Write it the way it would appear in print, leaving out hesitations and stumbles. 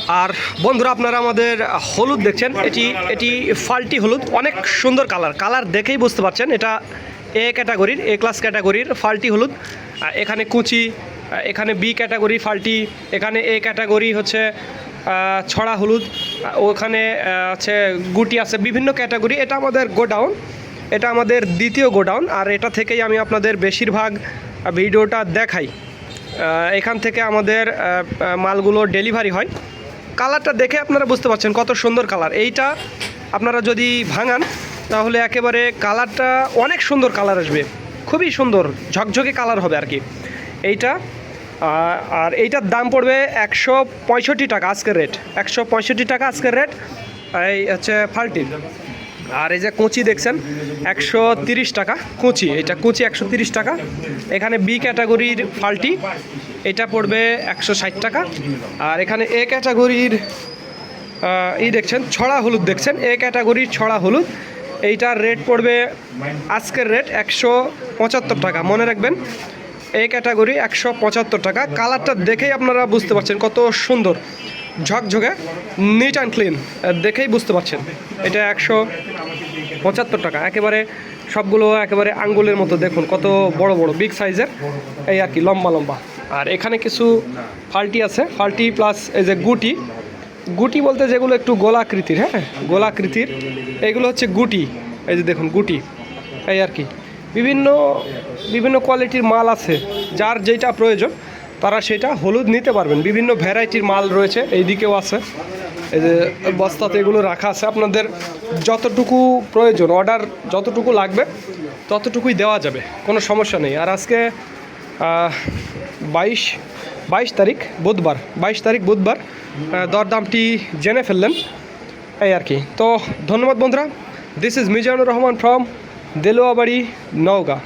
আর বন্ধুরা আপনারা আমাদের হলুদ দেখছেন, এটি ফাল্টি হলুদ, অনেক সুন্দর কালার দেখেই বুঝতে পারছেন এটা এ ক্যাটাগরির, এ ক্লাস ক্যাটাগরির ফাল্টি হলুদ। এখানে কুচি, এখানে বি ক্যাটাগরি ফাল্টি, এখানে এ ক্যাটাগরি হচ্ছে ছড়া হলুদ, ওখানে হচ্ছে গুটি আছে, বিভিন্ন ক্যাটাগরি। এটা আমাদের গোডাউন, এটা আমাদের দ্বিতীয় গোডাউন, আর এটা থেকেই আমি আপনাদের বেশিরভাগ ভিডিওটা দেখাই। এখান থেকে আমাদের মালগুলো ডেলিভারি হয়। কালারটা দেখে আপনারা বুঝতে পারছেন কত সুন্দর কালার। এইটা আপনারা যদি ভাঙান তাহলে একেবারে কালারটা অনেক সুন্দর কালার আসবে, খুবই সুন্দর ঝকঝকে কালার হবে আর কি এইটা। আর এইটার দাম পড়বে 165 টাকা আজকের রেট, 165 টাকা আজকের রেট। এই হচ্ছে ফাল্টির। আর এই যে কুচি দেখছেন 130 টাকা কুচি, এটা কুচি 130 টাকা। এখানে বি ক্যাটাগরির ফাল্টি, এটা পড়বে 160 টাকা। আর এখানে এ ক্যাটাগরির দেখছেন ছড়া হলুদ, দেখছেন এ ক্যাটাগরির ছড়া হলুদ, এইটার রেট পড়বে আজকের রেট 175 টাকা। মনে রাখবেন এ ক্যাটাগরি 175 টাকা। কালারটা দেখেই আপনারা বুঝতে পারছেন কত সুন্দর ঝকঝকে, নিট অ্যান্ড ক্লিন, দেখেই বুঝতে পারছেন এটা 175 টাকা। একেবারে সবগুলো একেবারে আঙ্গুলের মতো, দেখুন কত বড় বড় বিগ সাইজের, এই আর কি লম্বা লম্বা। আর এখানে কিছু ফাল্টি আছে, ফাল্টি প্লাস এই যে গুটি বলতে যেগুলো একটু গোলাকৃতির, হ্যাঁ গোলাকৃতির, এইগুলো হচ্ছে গুটি। এই যে দেখুন গুটি, এই আর কি বিভিন্ন কোয়ালিটির মাল আছে, যার যেটা প্রয়োজন তারা সেটা হলুদ নিতে পারবেন। বিভিন্ন ভ্যারাইটির মাল রয়েছে, এই দিকেও আছে, এই যে বস্তাতে এগুলো রাখা আছে। আপনাদের যতটুকু প্রয়োজন, অর্ডার যতটুকু লাগবে ততটুকুই দেওয়া যাবে, কোনো সমস্যা নেই। আর আজকে 22 তারিখ বুধবার, 22 তারিখ বুধবার, দরদামটি জেনে ফেললেন এই আর কি। তো ধন্যবাদ বন্ধুরা, this is Mizanur Rahman from Delowabari, Naogaon.